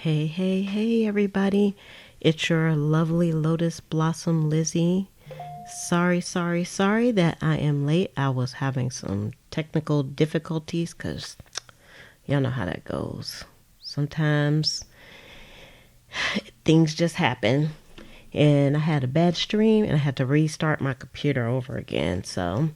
Hey, hey, hey, everybody. It's your lovely Lotus Blossom Lizzie. Sorry that I am late. I was having some technical difficulties because y'all know how that goes. Sometimes things just happen. And I had a bad stream and I had to restart my computer over again. So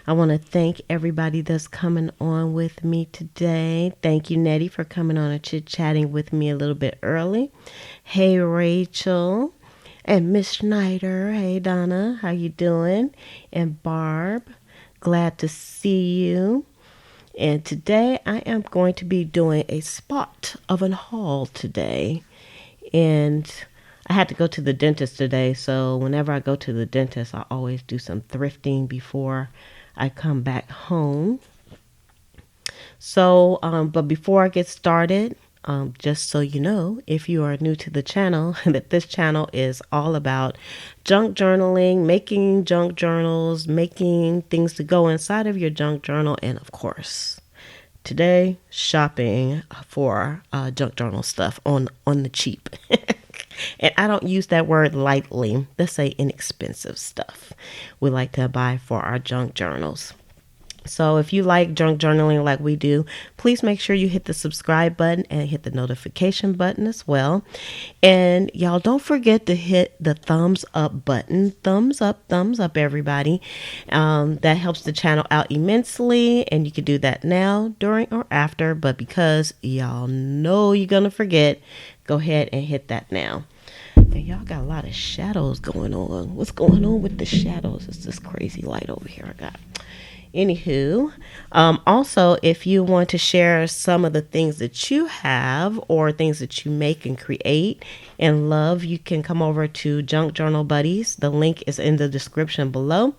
I want to thank everybody that's coming on with me today. Thank you, Nettie, for coming on and chit-chatting with me a little bit early. Hey, Rachel and Miss Schneider. Hey, Donna, how you doing? And Barb, glad to see you. And today I am going to be doing a spot of an haul today. And I had to go to the dentist today, so whenever I go to the dentist, I always do some thrifting before I come back home. So, but before I get started, just so you know, if you are new to the channel, that this channel is all about junk journaling, making junk journals, making things to go inside of your junk journal, and of course, today shopping for junk journal stuff on the cheap. And I don't use that word lightly. Let's say inexpensive stuff we like to buy for our junk journals. So if you like junk journaling like we do, please make sure you hit the subscribe button and hit the notification button as well. And y'all don't forget to hit the thumbs up button. Thumbs up, everybody. That helps the channel out immensely. And you can do that now, during, or after. But because y'all know you're going to forget, go ahead and hit that now. And y'all got a lot of shadows going on. What's going on with the shadows? It's this crazy light over here I got. Anywho, also, if you want to share some of the things that you have or things that you make and create and love, you can come over to Junk Journal Buddies. The link is in the description below.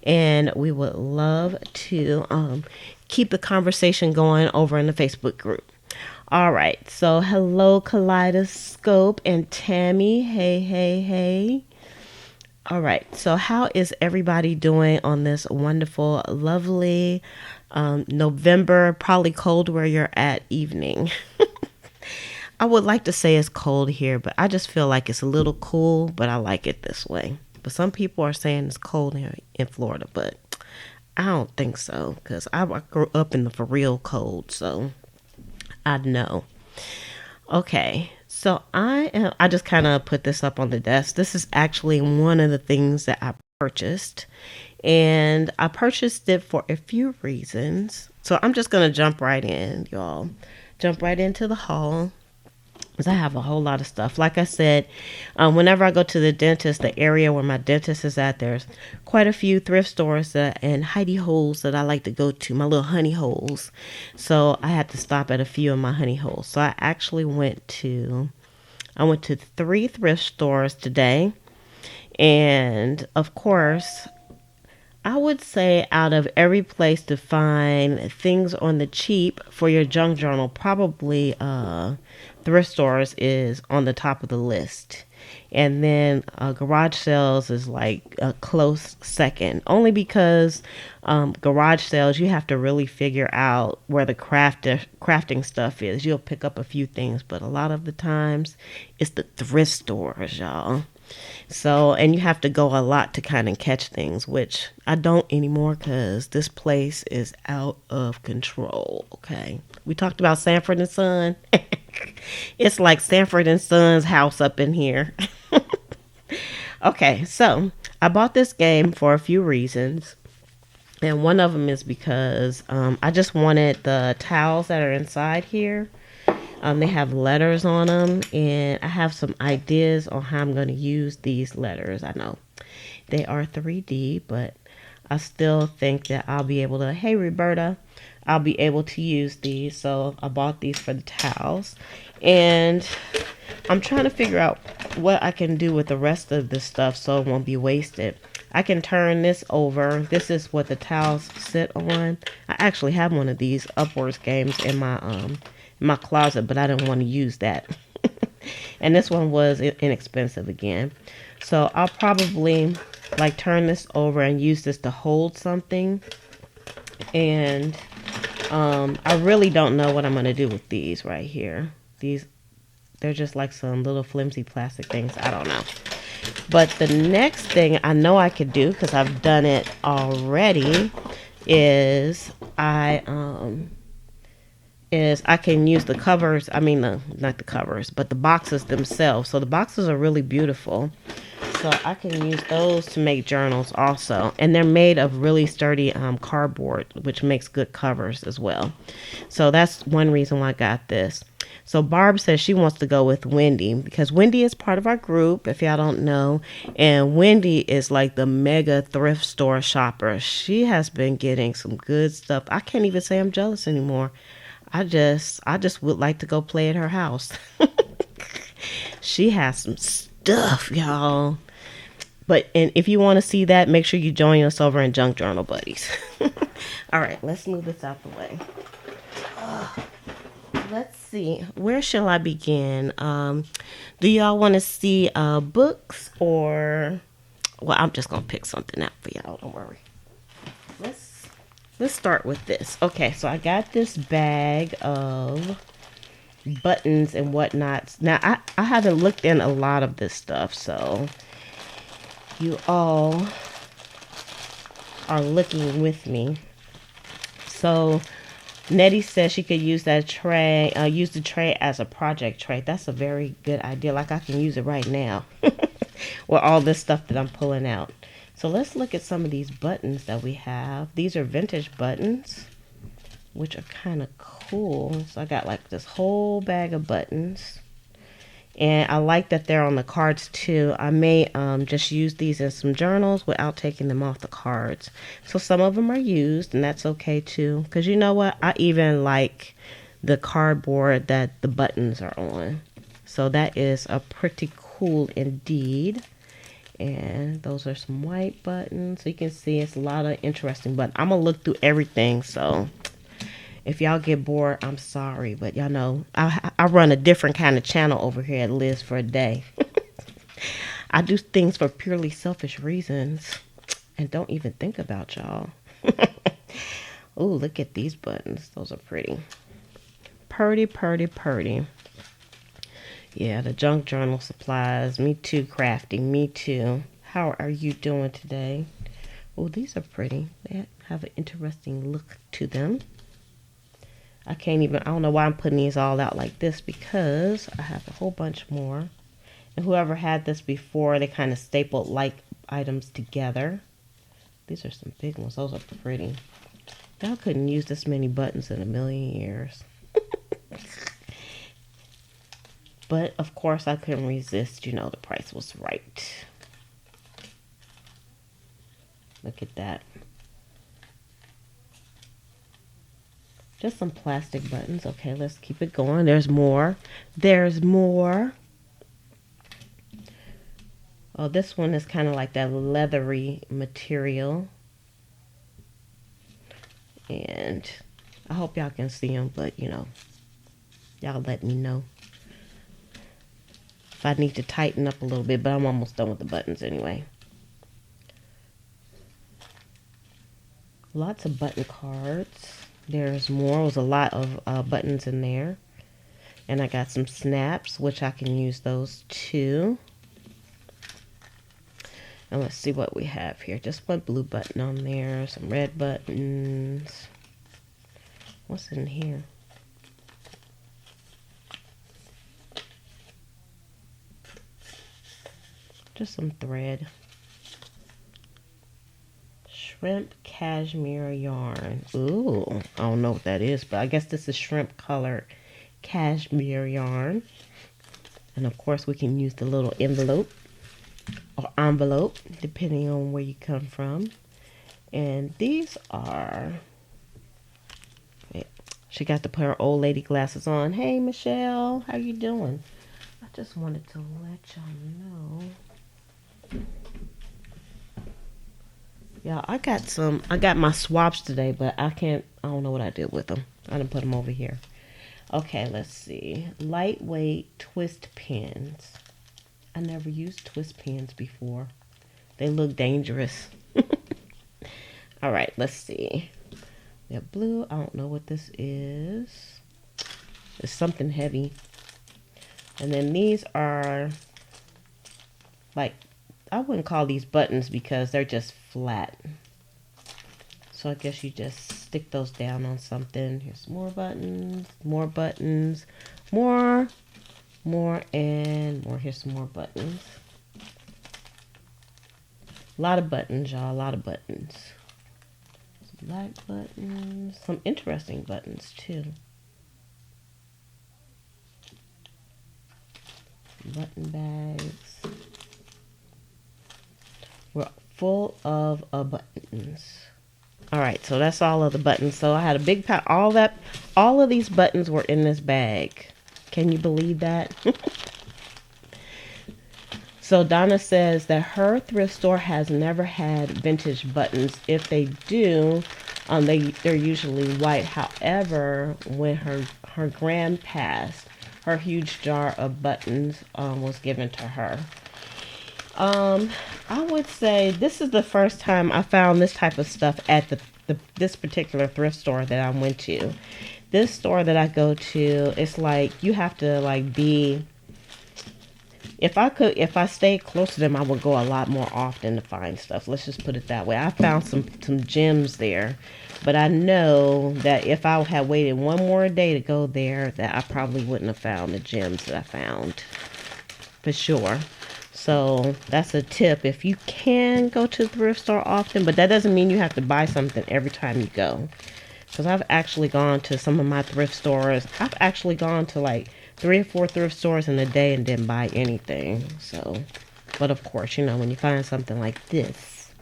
And we would love to keep the conversation going over in the Facebook group. All right. So hello, Kaleidoscope and Tammy. Hey. All right. So how is everybody doing on this wonderful, lovely November, probably cold where you're at evening? I would like to say it's cold here, but I just feel like it's a little cool, but I like it this way. But some people are saying it's cold here in Florida, but I don't think so because I grew up in the for real cold, so I know. Okay. So I just kind of put this up on the desk. This is actually one of the things that I purchased. And I purchased it for a few reasons. So I'm just going to jump right in, y'all. Jump right into the haul. Because I have a whole lot of stuff. Like I said, whenever I go to the dentist, the area where my dentist is at, there's quite a few thrift stores and hidey holes that I like to go to, my little honey holes. So I had to stop at a few of my honey holes. So I actually went to 3 thrift stores today. And of course, I would say out of every place to find things on the cheap for your junk journal, probably thrift stores is on the top of the list. And then garage sales is like a close second, only because garage sales, you have to really figure out where the crafting stuff is. You'll pick up a few things, but a lot of the times it's the thrift stores, y'all. So, and you have to go a lot to kind of catch things, which I don't anymore because this place is out of control. Okay. We talked about Sanford and Son. It's like Sanford and Son's house up in here. Okay. So I bought this game for a few reasons. And one of them is because I just wanted the towels that are inside here. They have letters on them, and I have some ideas on how I'm going to use these letters. I know they are 3D, but I still think that I'll be able to, hey, Roberta, I'll be able to use these. So I bought these for the towels, and I'm trying to figure out what I can do with the rest of this stuff so it won't be wasted. I can turn this over. This is what the towels sit on. I actually have one of these upwards games in my closet, but I didn't want to use that. And this one was inexpensive again. So I'll probably like turn this over and use this to hold something. And I really don't know what I'm going to do with these right here. These They're just like some little flimsy plastic things. I don't know. But the next thing I know I could do, because I've done it already, is I can use the covers. I mean, not the covers, but the boxes themselves. So the boxes are really beautiful. So I can use those to make journals also. And they're made of really sturdy cardboard, which makes good covers as well. So that's one reason why I got this. So Barb says she wants to go with Wendy because Wendy is part of our group, if y'all don't know. And Wendy is like the mega thrift store shopper. She has been getting some good stuff. I can't even say I'm jealous anymore. I just would like to go play at her house. She has some stuff, y'all. And if you want to see that, make sure you join us over in Junk Journal Buddies. All right, let's move this out the way. Let's see. Where shall I begin? Do y'all want to see books or... Well, I'm just going to pick something out for y'all. Don't worry. Let's start with this. Okay, so I got this bag of buttons and whatnots. Now, I haven't looked in a lot of this stuff, so you all are looking with me. So Nettie says she could use that tray, use the tray as a project tray. That's a very good idea. Like I can use it right now with all this stuff that I'm pulling out. So let's look at some of these buttons that we have. These are vintage buttons, which are kind of cool. So I got like this whole bag of buttons. And I like that they're on the cards too. I may just use these in some journals without taking them off the cards. So some of them are used, and that's okay too. Because you know what? I even like the cardboard that the buttons are on. So that is a pretty cool indeed. And those are some white buttons. So you can see it's a lot of interesting buttons. I'm going to look through everything. So if y'all get bored, I'm sorry. But y'all know, I run a different kind of channel over here at Liz for a Day. I do things for purely selfish reasons. And don't even think about y'all. Oh, look at these buttons. Those are pretty. Purdy, purdy, purdy. Yeah, the junk journal supplies. Me too, crafting. Me too. How are you doing today? Oh, these are pretty. They have an interesting look to them. I don't know why I'm putting these all out like this because I have a whole bunch more. And whoever had this before, they kind of stapled like items together. These are some big ones. Those are pretty. Y'all couldn't use this many buttons in a million years. But, of course, I couldn't resist. You know, the price was right. Look at that. Just some plastic buttons. Okay, let's keep it going. There's more. There's more. Oh, this one is kind of like that leathery material. And I hope y'all can see them, but, you know, y'all let me know if I need to tighten up a little bit, but I'm almost done with the buttons anyway. Lots of button cards. There's more. There's a lot of buttons in there. And I got some snaps, which I can use those too. And let's see what we have here. Just one blue button on there. Some red buttons. What's in here? Just some thread. Shrimp cashmere yarn. Ooh, I don't know what that is, but I guess this is shrimp colored cashmere yarn. And of course we can use the little envelope or envelope depending on where you come from. And these are... Wait, she got to put her old lady glasses on. Hey Michelle, how you doing? I just wanted to let y'all know. Yeah, I got my swaps today, but I don't know what I did with them. I didn't put them over here. Okay, let's see. Lightweight twist pins. I never used twist pins before. They look dangerous. All right, let's see. We have blue. I don't know what this is. It's something heavy. And then these are like, I wouldn't call these buttons because they're just flat. So I guess you just stick those down on something. Here's more buttons, more buttons, more, and more. Here's some more buttons. A lot of buttons, y'all, a lot of buttons. Some black buttons, some interesting buttons too. Button bags. We're full of buttons. All right, so that's all of the buttons. So I had a big pack. All of these buttons were in this bag. Can you believe that? So Donna says that her thrift store has never had vintage buttons. If they do, they're usually white. However, when her grand passed, her huge jar of buttons was given to her. I would say this is the first time I found this type of stuff at this particular thrift store that I went to. This store that I go to, it's like you have to like be. If I stayed close to them, I would go a lot more often to find stuff. Let's just put it that way. I found some gems there, but I know that if I had waited one more day to go there, that I probably wouldn't have found the gems that I found, for sure. So that's a tip. If you can go to the thrift store often, but that doesn't mean you have to buy something every time you go. Because I've actually gone to some of my thrift stores. I've actually gone to like 3 or 4 thrift stores in a day and didn't buy anything. So, but of course, you know, when you find something like this,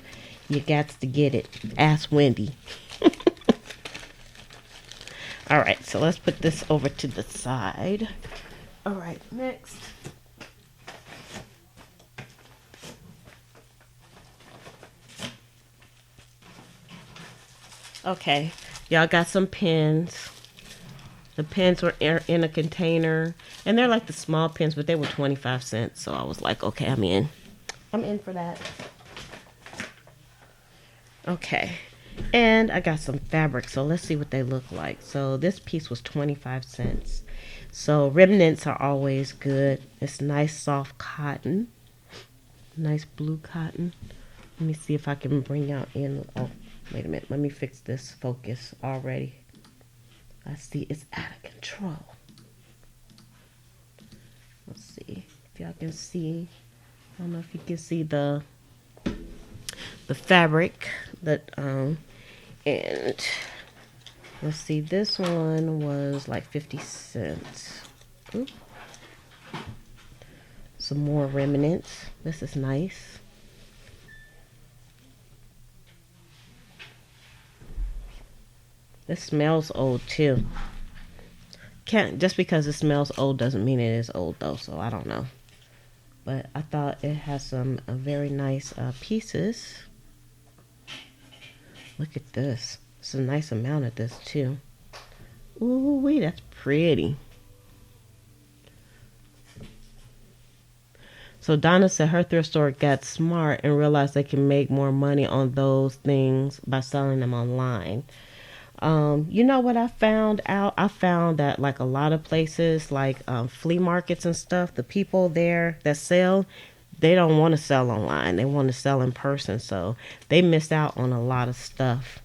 you got to get it. Ask Wendy. All right, so let's put this over to the side. All right, next. Okay, y'all got some pens. The pens were in a container, and they're like the small pens, but they were 25 cents. So I was like, okay, I'm in. I'm in for that. Okay, and I got some fabric, so let's see what they look like. So this piece was 25 cents. So remnants are always good. It's nice soft cotton, nice blue cotton. Let me see if I can bring out in. Oh, wait a minute. Let me fix this focus already. I see it's out of control. Let's see if y'all can see. I don't know if you can see the fabric that and let's see, this one was like 50 cents. Ooh. Some more remnants. This is nice. This smells old too. Can't just because it smells old doesn't mean it is old though, so I don't know. But I thought it has some very nice pieces. Look at this. It's a nice amount of this too. Ooh wee, that's pretty. So Donna said her thrift store got smart and realized they can make more money on those things by selling them online. You know what I found out? I found that like a lot of places, like flea markets and stuff, the people there that sell, they don't want to sell online. They want to sell in person. So they missed out on a lot of stuff.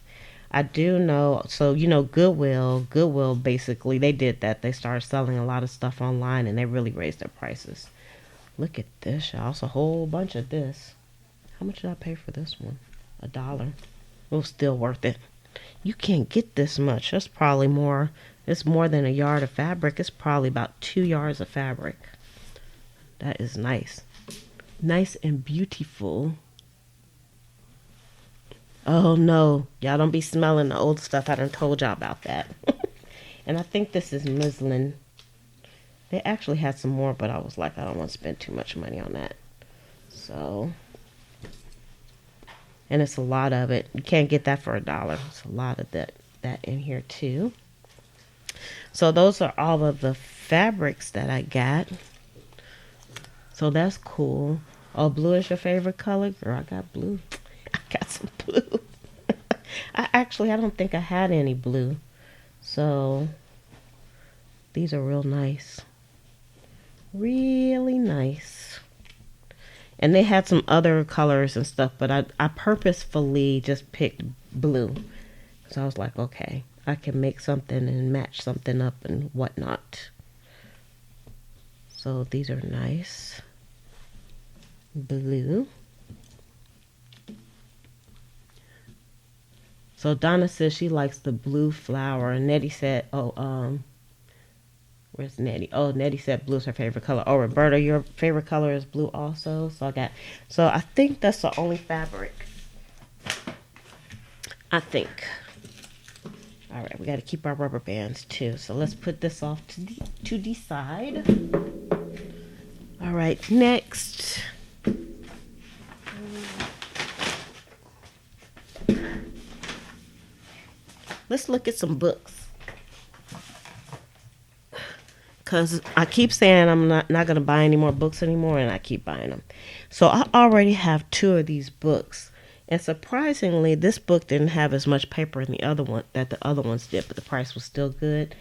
I do know, so you know, Goodwill basically, they did that. They started selling a lot of stuff online and they really raised their prices. Look at this, y'all. It's a whole bunch of this. How much did I pay for this one? $1. It was still worth it. You can't get this much. That's probably more. It's more than a yard of fabric. It's probably about 2 yards of fabric. That is nice. Nice and beautiful. Oh no. Y'all don't be smelling the old stuff. I done told y'all about that. And I think this is muslin. They actually had some more, but I was like, I don't want to spend too much money on that. So, and it's a lot of it. You can't get that for $1. It's a lot of that in here too. So those are all of the fabrics that I got. So that's cool. Oh, blue is your favorite color? Girl, I got blue. I got some blue. I don't think I had any blue. So these are real nice. Really nice. And they had some other colors and stuff, but I purposefully just picked blue. So I was like, okay, I can make something and match something up and whatnot. So these are nice. Blue. So Donna says she likes the blue flower. And Nettie said, where's Nettie? Oh, Nettie said blue is her favorite color. Oh, Roberta, your favorite color is blue also. So I think that's the only fabric. I think. All right, we got to keep our rubber bands too. So let's put this off to the side. All right, next. Let's look at some books. Because I keep saying I'm not going to buy any more books anymore, and I keep buying them. So I already have 2 of these books. And surprisingly, this book didn't have as much paper in the other one that the other ones did, but the price was still good.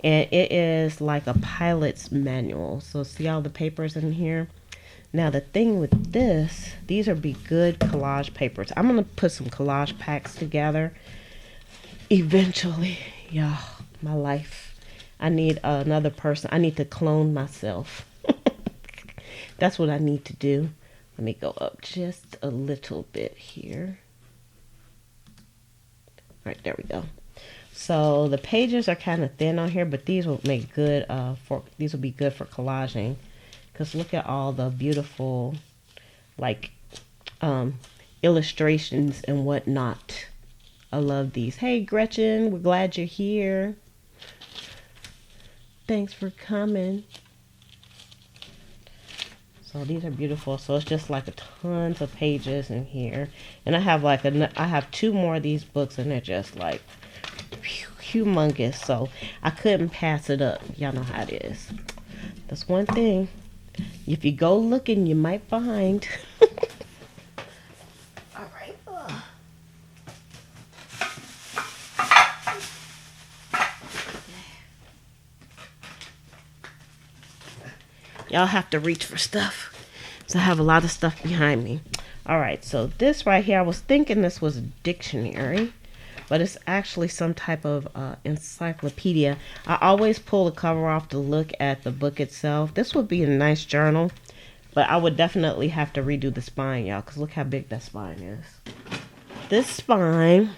And it is like a pilot's manual. So see all the papers in here? Now the thing with this, these are be good collage papers. I'm going to put some collage packs together eventually. Y'all, my life. I need another person. I need to clone myself. That's what I need to do. Let me go up just a little bit here. All right, there we go. So the pages are kind of thin on here, but these will make good these will be good for collaging. Because look at all the beautiful like illustrations and whatnot. I love these. Hey Gretchen, we're glad you're here. Thanks for coming. So these are beautiful. So it's just like tons of pages in here. And I have I have 2 more of these books, and they're just like humongous. So I couldn't pass it up. Y'all know how it is. That's one thing. If you go looking, you might find. All right. Y'all have to reach for stuff. So I have a lot of stuff behind me. All right. So this right here, I was thinking this was a dictionary, but it's actually some type of encyclopedia. I always pull the cover off to look at the book itself. This would be a nice journal, but I would definitely have to redo the spine, y'all, because look how big that spine is. This spine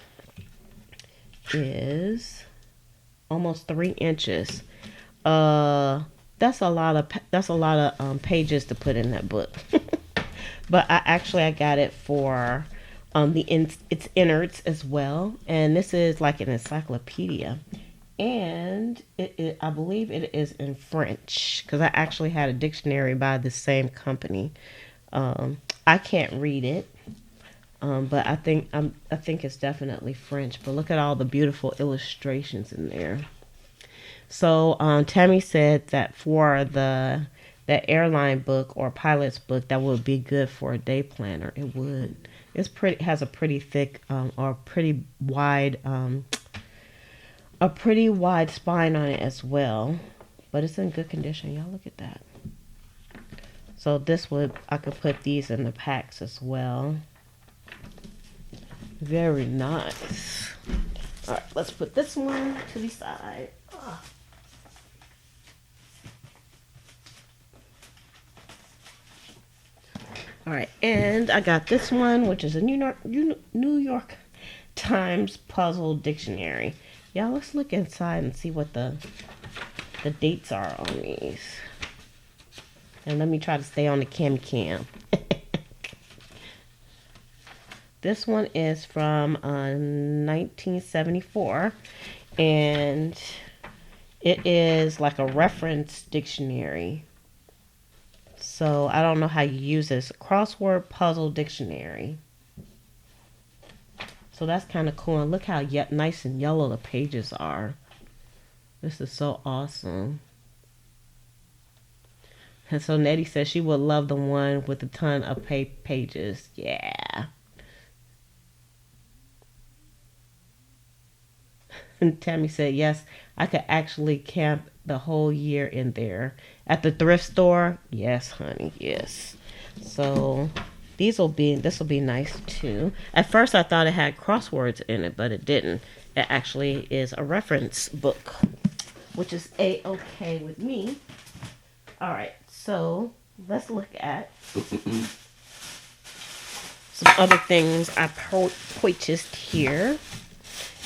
is almost 3 inches. That's a lot of pages to put in that book. But I got it for its innards as well, and this is like an encyclopedia, and I believe it is in French because I actually had a dictionary by the same company. I can't read it, but I think it's definitely French. But look at all the beautiful illustrations in there. So Tammy said that for the airline book or pilot's book, that would be good for a day planner. It would. Has a pretty thick or pretty wide spine on it as well, but it's in good condition. Y'all look at that. So I could put these in the packs as well. Very nice. All right, let's put this one to the side. All right, and I got this one, which is a New York Times puzzle dictionary. Y'all, let's look inside and see what the dates are on these. And let me try to stay on the cam. This one is from 1974, and it is like a reference dictionary. So I don't know how you use this. Crossword puzzle dictionary. So that's kind of cool. And look how nice and yellow the pages are. This is so awesome. And so Nettie says she would love the one with a ton of pages. Yeah. And Tammy said, yes, I could actually camp the whole year in there. At the thrift store? Yes, honey, yes. So this will be nice too. At first I thought it had crosswords in it, but it didn't. It actually is a reference book, which is a-okay with me. All right, so let's look at some other things I purchased here.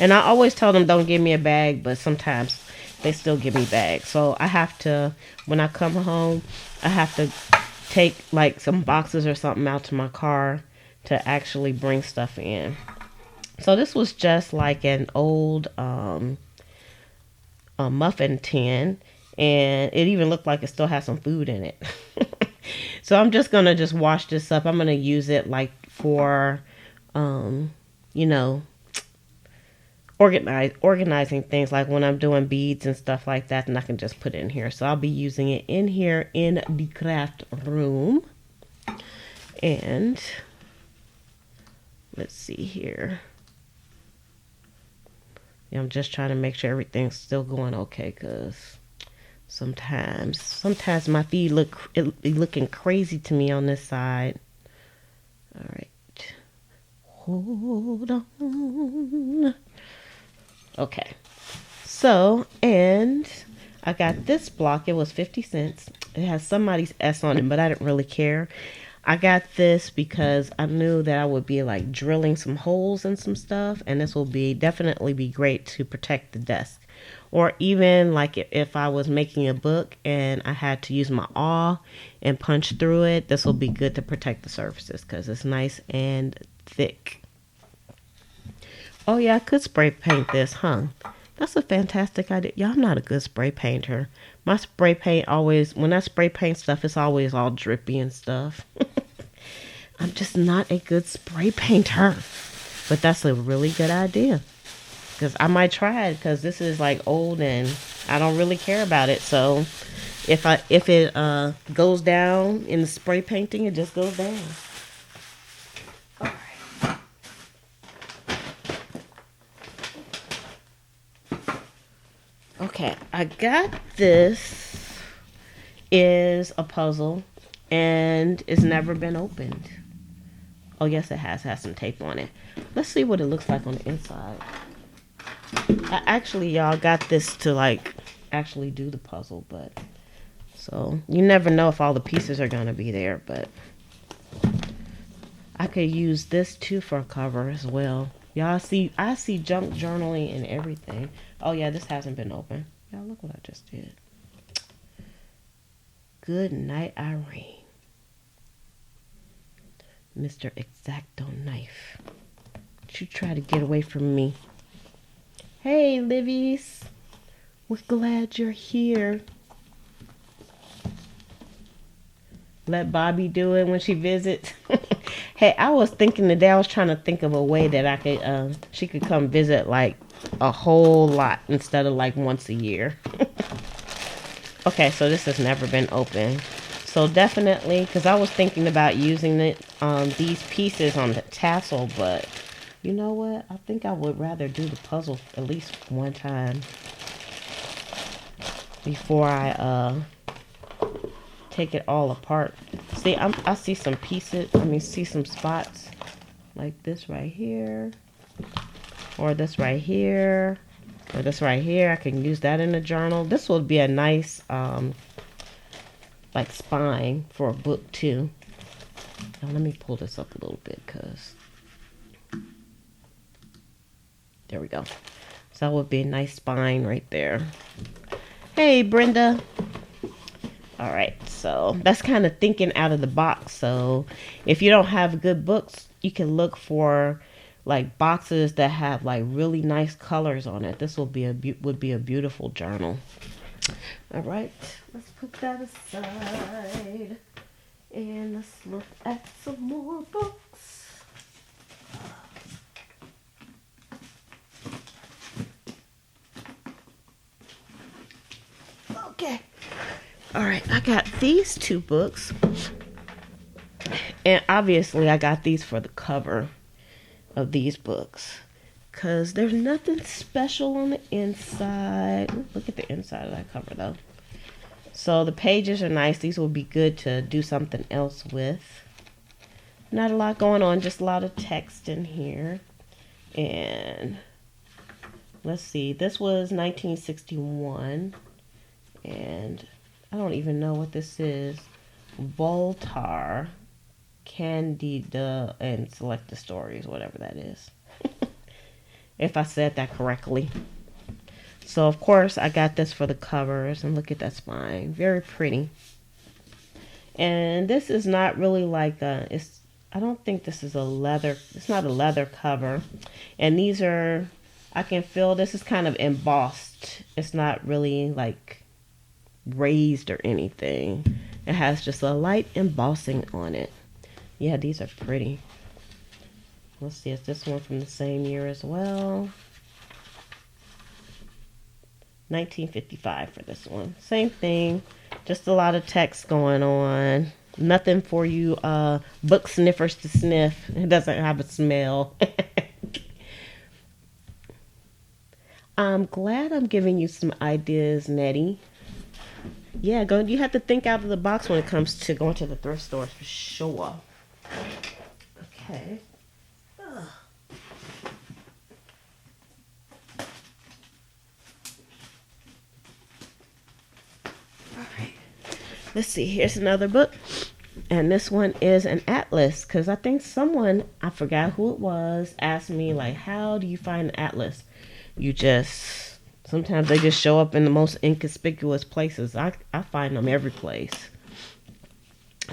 And I always tell them don't give me a bag, but sometimes they still give me bags. So I have to, when I come home, I have to take like some boxes or something out to my car to actually bring stuff in. So this was just like an old a muffin tin, and it even looked like it still has some food in it. So I'm just gonna just wash this up. I'm gonna use it like for you know, organizing things, like when I'm doing beads and stuff like that, and I can just put it in here. So I'll be using it in here in the craft room. And let's see here. Yeah, I'm just trying to make sure everything's still going okay, because sometimes my feed it be looking crazy to me on this side. All right, hold on. Okay, so, and I got this block. It was 50 cents. It has somebody's S on it, but I didn't really care. I got this because I knew that I would be like drilling some holes in some stuff, and this will definitely be great to protect the desk. Or even like if I was making a book and I had to use my awl and punch through it, this will be good to protect the surfaces because it's nice and thick. Oh yeah, I could spray paint this, huh? That's a fantastic idea. Y'all, I'm not a good spray painter. My spray paint always, when I spray paint stuff, it's always all drippy and stuff. I'm just not a good spray painter. But that's a really good idea. Because I might try it, because this is like old and I don't really care about it. So if it goes down in the spray painting, it just goes down. Okay, I got this. Is a puzzle and it's never been opened. Oh yes, it has some tape on it. Let's see what it looks like on the inside. I actually, y'all, got this to like actually do the puzzle, but so you never know if all the pieces are gonna be there, but I could use this too for a cover as well. Y'all see, I see junk journaling and everything. Oh yeah, this hasn't been open. Y'all, look what I just did. Good night, Irene. Mr. Exacto Knife. Don't you try to get away from me. Hey, Livies. We're glad you're here. Let Bobby do it when she visits. Hey, I was thinking today, I was trying to think of a way that I could, she could come visit like a whole lot instead of like once a year. Okay, so this has never been opened. So definitely, because I was thinking about using it these pieces on the tassel, but you know what? I think I would rather do the puzzle at least one time before I take it all apart. See, I see some pieces, see some spots like this right here, or this right here, or this right here. I can use that in a journal. This would be a nice like spine for a book too. Now let me pull this up a little bit, because there we go. So that would be a nice spine right there. Hey, Brenda. All right, so that's kind of thinking out of the box. So if you don't have good books, you can look for like boxes that have like really nice colors on it. This would be a beautiful journal. All right, let's put that aside and let's look at some more books. Okay. All right, I got these two books, and obviously I got these for the cover of these books. because there's nothing special on the inside. Look at the inside of that cover though. So the pages are nice. These will be good to do something else with. Not a lot going on, just a lot of text in here. And let's see, this was 1961. And I don't even know what this is. Voltaire, Candida, and Select the Stories, whatever that is. If I said that correctly. So of course I got this for the covers, and look at that spine, very pretty. And this is not really like I don't think this is a leather, it's not a leather cover. And these are, I can feel this is kind of embossed. It's not really like raised or anything. It has just a light embossing on it. Yeah, these are pretty. Let's see, is this one from the same year as well? 1955 for this one. Same thing, just a lot of text going on. Nothing for you book sniffers to sniff. It doesn't have a smell. I'm glad I'm giving you some ideas, Nettie. Yeah, you have to think out of the box when it comes to going to the thrift stores for sure. Okay. Let's see, here's another book, and this one is an atlas, because I think someone, I forgot who it was, asked me like, how do you find an atlas? Sometimes they just show up in the most inconspicuous places. I find them every place.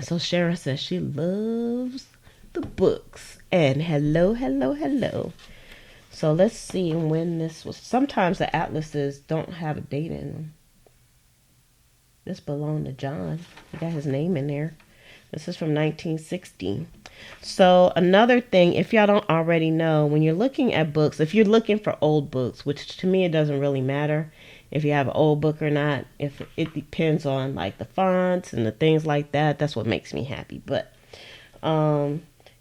So Sharon says she loves the books, and hello. So let's see when this was. Sometimes the atlases don't have a date in them. This belonged to John. He got his name in there. This is from 1960. So another thing, if y'all don't already know, when you're looking at books, if you're looking for old books, which to me it doesn't really matter if you have an old book or not, if it depends on like the fonts and the things like that, that's what makes me happy. But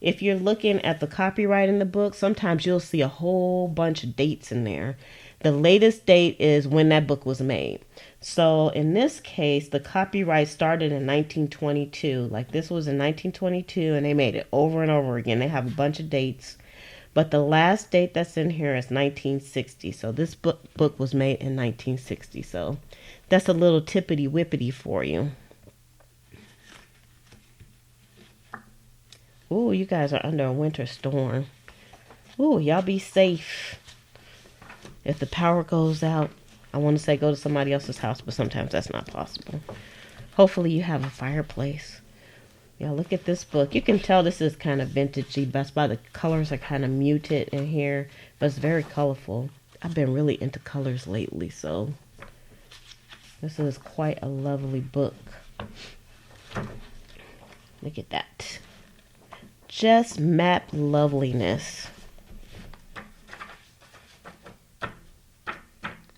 if you're looking at the copyright in the book, sometimes you'll see a whole bunch of dates in there. The latest date is when that book was made. So in this case, the copyright started in 1922. Like this was in 1922, and they made it over and over again. They have a bunch of dates, but the last date that's in here is 1960. So this book was made in 1960. So that's a little tippity whippity for you. Ooh, you guys are under a winter storm. Ooh, y'all be safe. If the power goes out, I want to say go to somebody else's house, but sometimes that's not possible. Hopefully you have a fireplace. Yeah, look at this book. You can tell this is kind of vintagey. That's why the colors are kind of muted in here, but it's very colorful. I've been really into colors lately, so this is quite a lovely book. Look at that. Just map loveliness.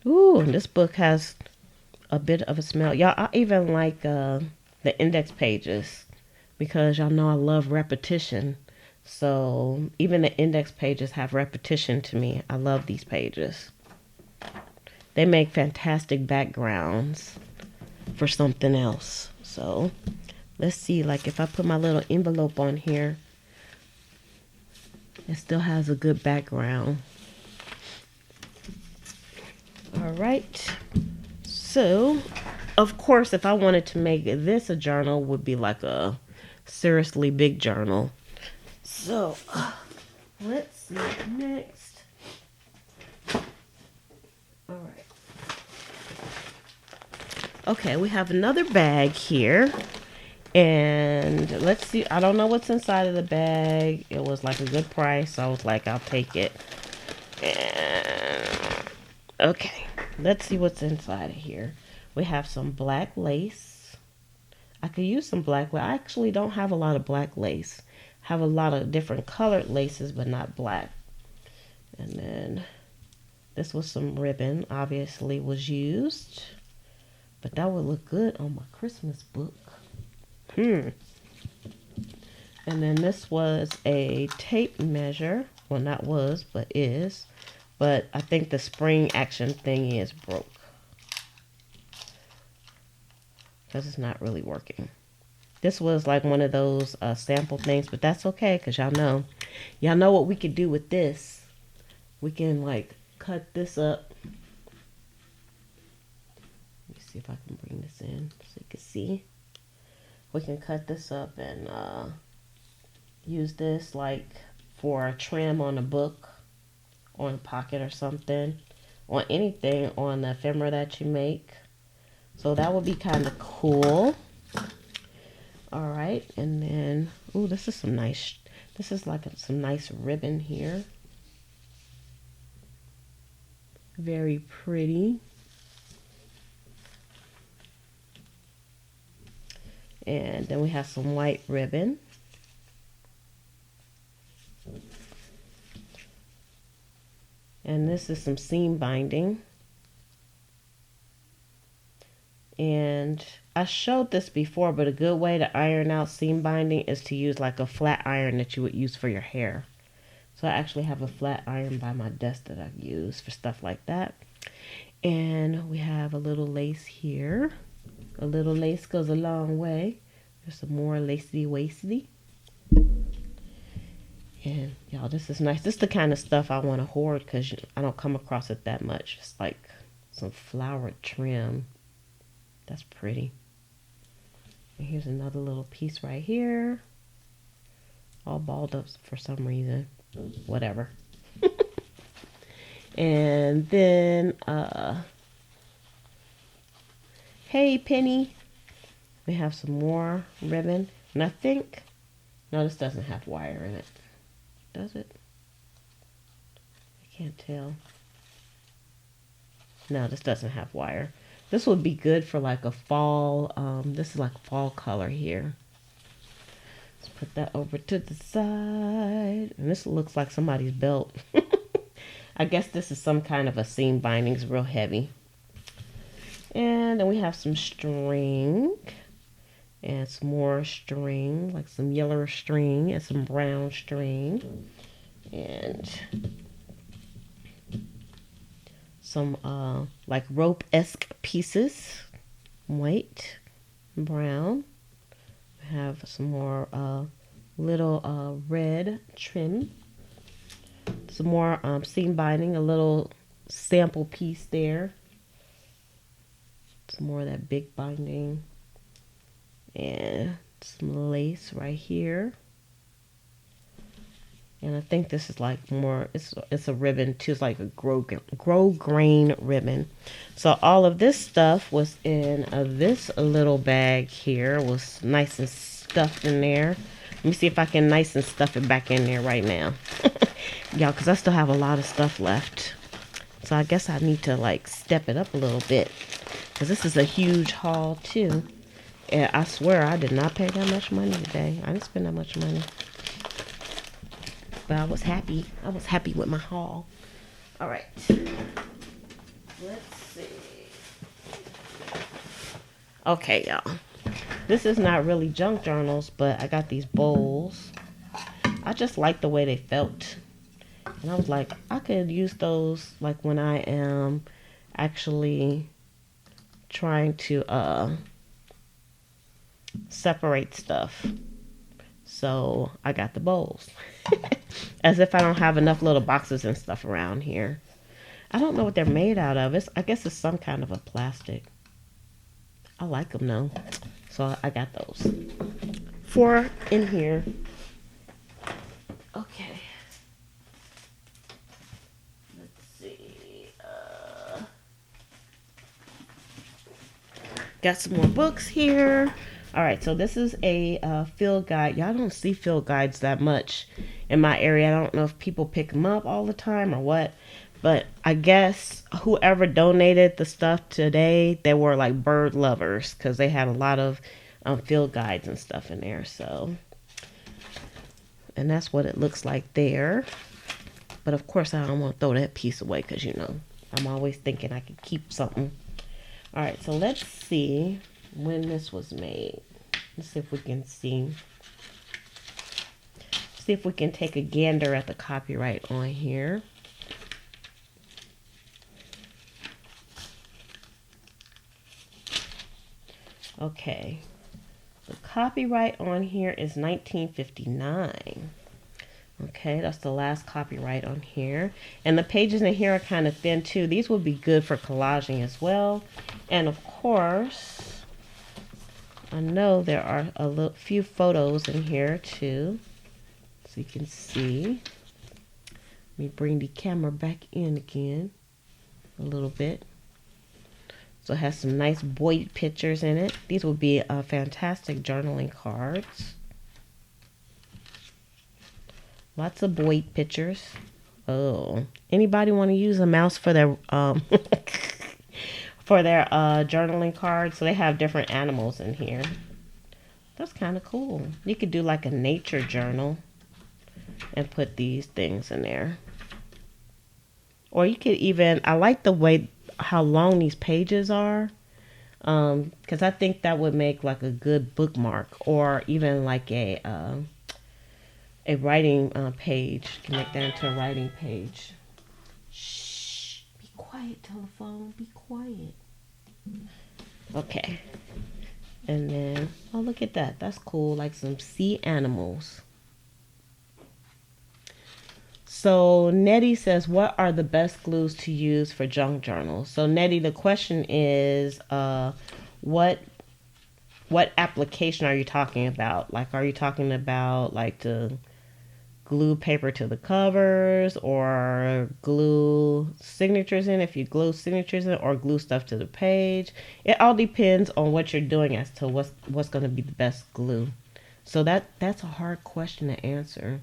Ooh, this book has a bit of a smell. Y'all, I even like the index pages because y'all know I love repetition. So even the index pages have repetition to me. I love these pages. They make fantastic backgrounds for something else. So let's see, like if I put my little envelope on here, it still has a good background. All right, so of course if I wanted to make this a journal, would be like a seriously big journal. So let's see next. All right, okay, we have another bag here, and let's see, I don't know what's inside of the bag. It was like a good price, so I was like, I'll take it. And okay, let's see what's inside of here. We have some black lace. I could use some black lace. I actually don't have a lot of black lace. I have a lot of different colored laces, but not black. And then this was some ribbon, obviously was used. But that would look good on my Christmas book. And then this was a tape measure. Well, not was, but is. But I think the spring action thingy is broke. Because it's not really working. This was like one of those sample things, but that's okay, because y'all know what we could do with this. We can like cut this up. Let me see if I can bring this in so you can see. We can cut this up and use this like for a trim on a book, on a pocket or something, on anything on the ephemera that you make. So that would be kind of cool. All right, and then, ooh, this is like some nice ribbon here. Very pretty. And then we have some white ribbon. And this is some seam binding. And I showed this before, but a good way to iron out seam binding is to use like a flat iron that you would use for your hair. So I actually have a flat iron by my desk that I use for stuff like that. And we have a little lace here. A little lace goes a long way. There's some more lacy-waisty. And y'all, this is nice. This is the kind of stuff I want to hoard because I don't come across it that much. It's like some flowered trim. That's pretty. And here's another little piece right here. All balled up for some reason. Whatever. And then, hey, Penny. We have some more ribbon. And I think, no, this doesn't have wire in it. Does it? I can't tell. No, this doesn't have wire. This would be good for like a fall, this is like fall color here. Let's put that over to the side. And this looks like somebody's belt. I guess this is some kind of a seam binding. It's real heavy. And then we have some string. And some more string, like some yellow string and some brown string. And some like rope-esque pieces. White, brown. We have some more little red trim. Some more seam binding, a little sample piece there. Some more of that big binding. And some lace right here. And I think this is like more, it's a ribbon too. It's like a grow grain ribbon. So all of this stuff was in this little bag here. It was nice and stuffed in there. Let me see if I can nice and stuff it back in there right now. Y'all, because I still have a lot of stuff left. So I guess I need to like step it up a little bit. Because this is a huge haul too. And I swear I did not pay that much money today. I didn't spend that much money. But I was happy. I was happy with my haul. All right. Let's see. Okay, y'all. This is not really junk journals, but I got these bowls. I just like the way they felt. And I was like, I could use those like when I am actually trying to separate stuff. So I got the bowls. As if I don't have enough little boxes and stuff around here. I don't know what they're made out of. I guess it's some kind of a plastic. I like them though. So I got those. 4 in here. Okay. Let's see. Got some more books here. All right, so this is a field guide. Y'all don't see field guides that much in my area. I don't know if people pick them up all the time or what, but I guess whoever donated the stuff today, they were like bird lovers because they had a lot of field guides and stuff in there. So, and that's what it looks like there. But of course, I don't want to throw that piece away because, you know, I'm always thinking I could keep something. All right, so let's see when this was made. Let's see if we can see. see if we can take a gander at the copyright on here. Okay, the copyright on here is 1959. Okay, that's the last copyright on here. And the pages in here are kind of thin too. These would be good for collaging as well. And of course, I know there are a few photos in here too, so you can see. Let me bring the camera back in again a little bit. So it has some nice Boyd pictures in it. These would be fantastic journaling cards. Lots of Boyd pictures. Oh, anybody want to use a mouse for their for their journaling cards? So they have different animals in here. That's kind of cool. You could do like a nature journal and put these things in there. Or you could even, I like the way how long these pages are, because I think that would make like a good bookmark, or even like a writing page. You can make that into a writing page. Shh, be quiet, telephone, be quiet. Okay, and then, oh, look at that. That's cool, like some sea animals. So Nettie says, what are the best glues to use for junk journals? So Nettie, the question is, what application are you talking about? Like, are you talking about like to glue paper to the covers, or glue signatures in, if you glue signatures in, or glue stuff to the page? It all depends on what you're doing as to what's going to be the best glue. So that's a hard question to answer.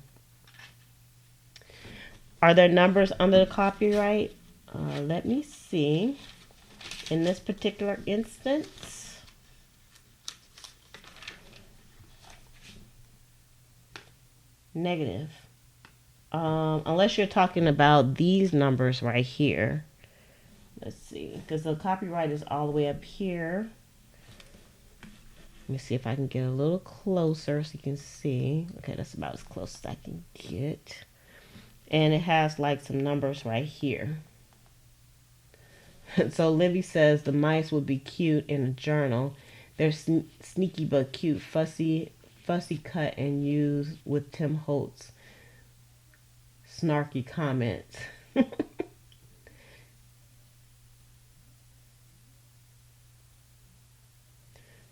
Are there numbers under the copyright? Let me see. In this particular instance, negative. Unless you're talking about these numbers right here. Let's see, because the copyright is all the way up here. Let me see if I can get a little closer so you can see. Okay, that's about as close as I can get. And it has like some numbers right here. So Livy says the mice would be cute in a journal. They're sneaky but cute, fussy cut and used with Tim Holtz snarky comments.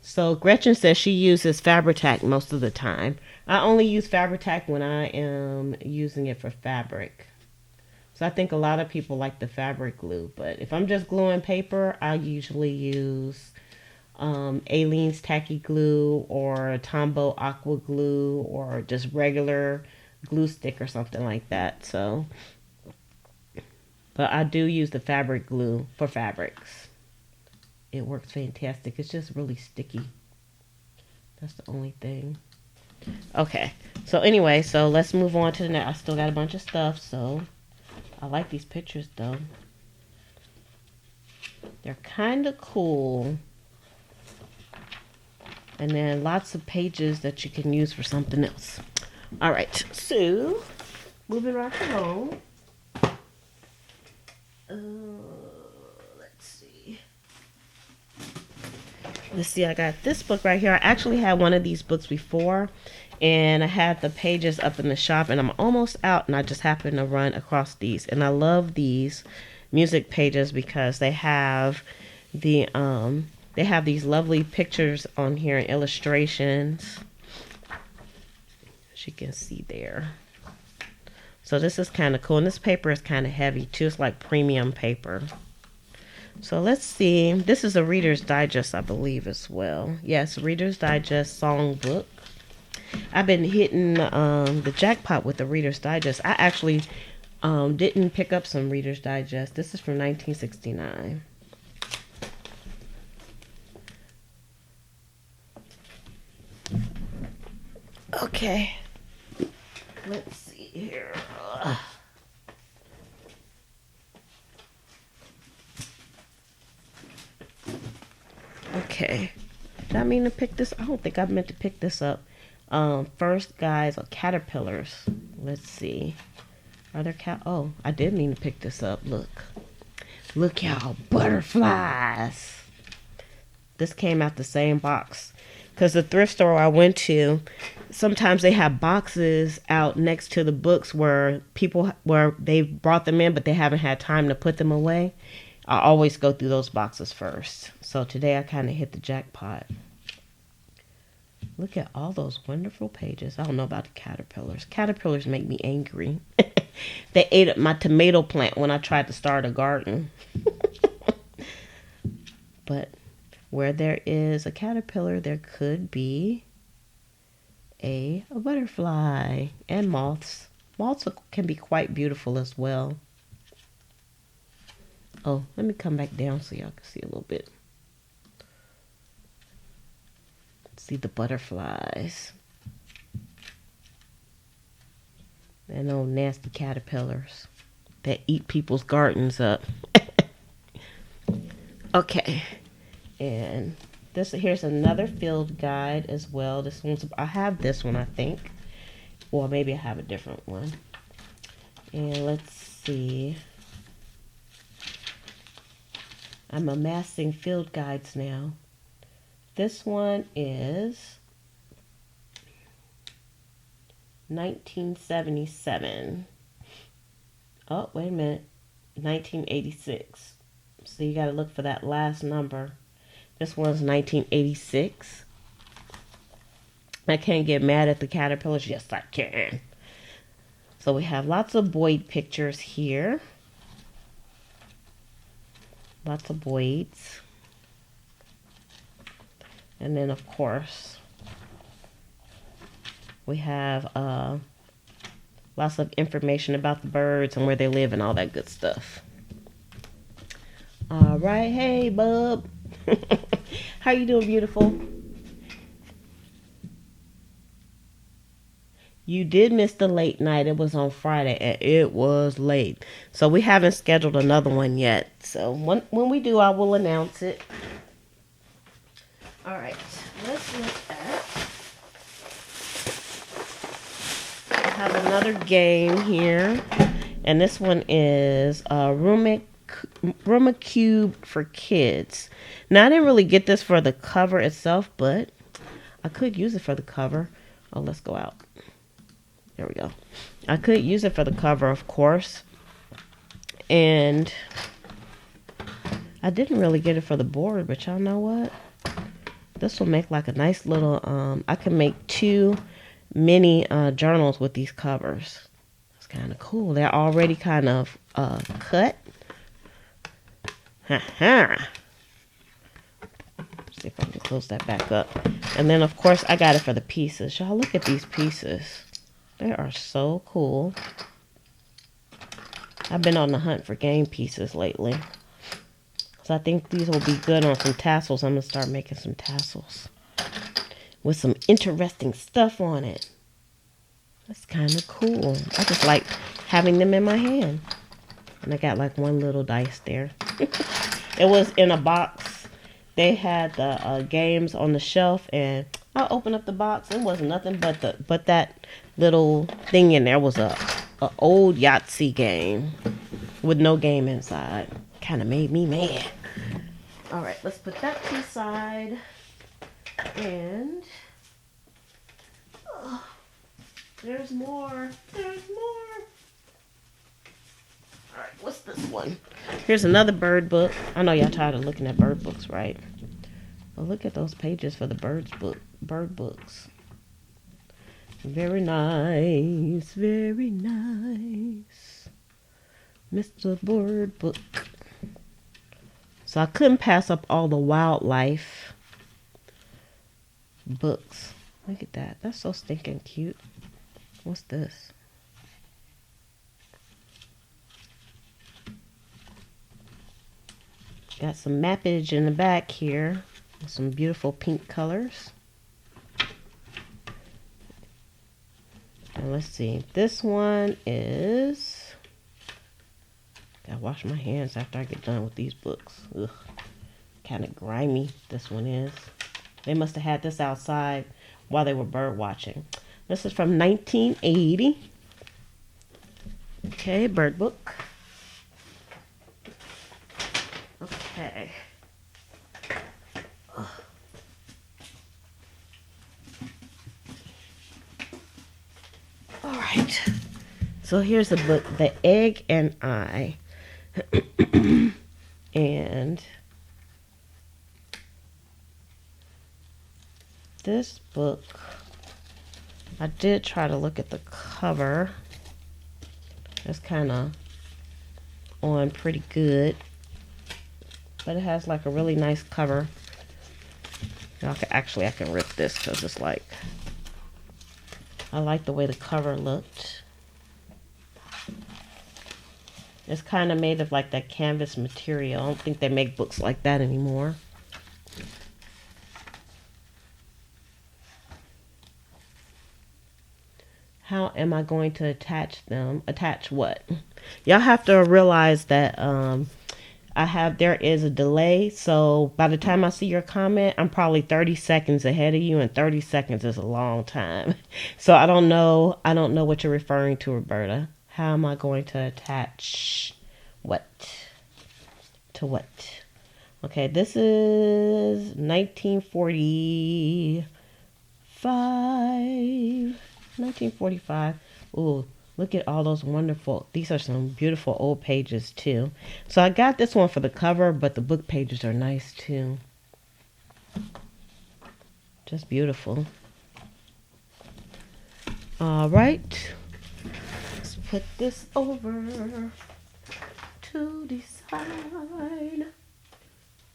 So Gretchen says she uses Fabri-Tac most of the time. I only use Fabri-Tac when I am using it for fabric. So I think a lot of people like the fabric glue, but if I'm just gluing paper, I usually use Aleene's Tacky Glue or Tombow Aqua Glue, or just regular glue stick or something like that. So, but I do use the fabric glue for fabrics. It works fantastic. It's just really sticky. That's the only thing. Okay. So anyway, so let's move on to the next. I still got a bunch of stuff, so I like these pictures though. They're kind of cool. And then lots of pages that you can use for something else. All right. So moving right along. Let's see, I got this book right here. I actually had one of these books before, and I had the pages up in the shop, and I'm almost out, and I just happened to run across these. And I love these music pages because they have these lovely pictures on here and illustrations, as you can see there. So this is kind of cool, and this paper is kind of heavy too. It's like premium paper. So let's see. This is a Reader's Digest, I believe, as well. Yes, Reader's Digest songbook. I've been hitting the jackpot with the Reader's Digest. I actually didn't pick up some Reader's Digest. This is from 1969. Okay. Let's see here. Okay. Did I mean to pick this? I don't think I meant to pick this up. First, guys, are caterpillars. Let's see. Are there Oh, I did mean to pick this up. Look, y'all, butterflies. This came out the same box. Because the thrift store I went to, sometimes they have boxes out next to the books where they brought them in, but they haven't had time to put them away. I always go through those boxes first. So today I kind of hit the jackpot. Look at all those wonderful pages. I don't know about the caterpillars. Caterpillars make me angry. They ate up my tomato plant when I tried to start a garden. But where there is a caterpillar, there could be a butterfly and moths. Moths can be quite beautiful as well. Oh, let me come back down so y'all can see a little bit. See the butterflies. And those nasty caterpillars that eat people's gardens up. Okay. And here's another field guide as well. I have this one, I think. Or maybe I have a different one. And let's see. I'm amassing field guides now. This one is 1977. Oh, wait a minute. 1986. So you got to look for that last number. This one's 1986. I can't get mad at the caterpillars. Yes, I can. So we have lots of Boyd pictures here. Lots of Boyds. And then, of course, we have lots of information about the birds and where they live and all that good stuff. All right. Hey, bub. How you doing, beautiful? You did miss the late night. It was on Friday, and it was late. So we haven't scheduled another one yet. So when we do, I will announce it. All right, let's look at. I have another game here, and this one is Rubik Cube for kids. Now I didn't really get this for the cover itself, but I could use it for the cover. Oh, let's go out. There we go. I could use it for the cover, of course, and I didn't really get it for the board, but y'all know what? This will make like a nice little, I can make 2 mini journals with these covers. It's kind of cool. They're already kind of cut. Ha-ha. See if I can close that back up. And then, of course, I got it for the pieces. Y'all look at these pieces. They are so cool. I've been on the hunt for game pieces lately. So I think these will be good on some tassels. I'm going to start making some tassels with some interesting stuff on it. That's kind of cool. I just like having them in my hand. And I got like one little dice there. It was in a box. They had the games on the shelf, and I opened up the box. It wasn't nothing but that little thing in there was a old Yahtzee game with no game inside. Kind of made me mad. All right, let's put that to the side. And there's more. There's more. All right, what's this one? Here's another bird book. I know y'all tired of looking at bird books, right? But look at those pages for the bird books. Very nice, very nice. Mr. Bird Book. So I couldn't pass up all the wildlife books. Look at that. That's so stinking cute. What's this? Got some mappage in the back here. Some beautiful pink colors. And let's see. This one is... Gotta wash my hands after I get done with these books. Ugh. Kind of grimy, this one is. They must have had this outside while they were bird watching. This is from 1980. Okay, bird book. Okay. All right. So here's the book, The Egg and I. And this book, I did try to look at the cover. It's kind of on pretty good. But it has like a really nice cover. Actually, I can rip this because it's like, I like the way the cover looked. It's kind of made of like that canvas material. I don't think they make books like that anymore. How am I going to attach them? Attach what? Y'all have to realize that there is a delay, so by the time I see your comment, I'm probably 30 seconds ahead of you, and 30 seconds is a long time. So I don't know what you're referring to, Roberta. How am I going to attach what to what? Okay, this is 1945. Ooh, look at all those wonderful, these are some beautiful old pages too. So I got this one for the cover, but the book pages are nice too. Just beautiful. All right. Let's put this over to the side. All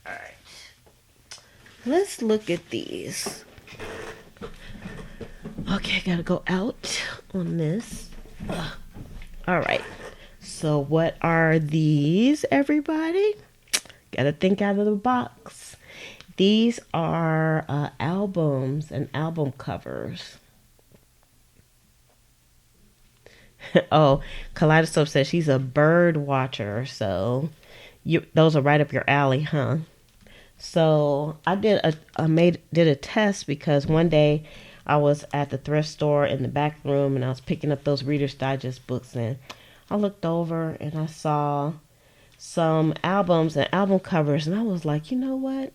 right. Let's look at these. Okay, gotta go out on this. All right. So what are these, everybody? Gotta think out of the box. These are albums and album covers. Oh, Kaleidoscope says she's a bird watcher, so those are right up your alley, huh? So I did a test because one day I was at the thrift store in the back room and I was picking up those Reader's Digest books, and I looked over and I saw some albums and album covers, and I was like, you know what?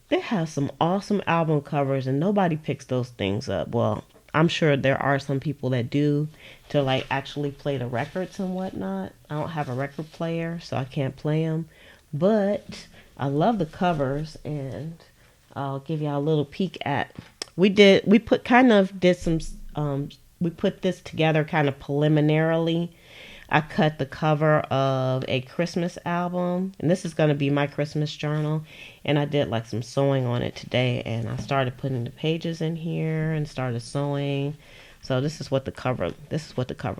They have some awesome album covers and nobody picks those things up. Well, I'm sure there are some people that do, to like actually play the records and whatnot. I don't have a record player, so I can't play them, but I love the covers, and I'll give y'all a little peek at. We put this together kind of preliminarily. I cut the cover of a Christmas album, and this is going to be my Christmas journal, and I did like some sewing on it today, and I started putting the pages in here and started sewing. So this is what the cover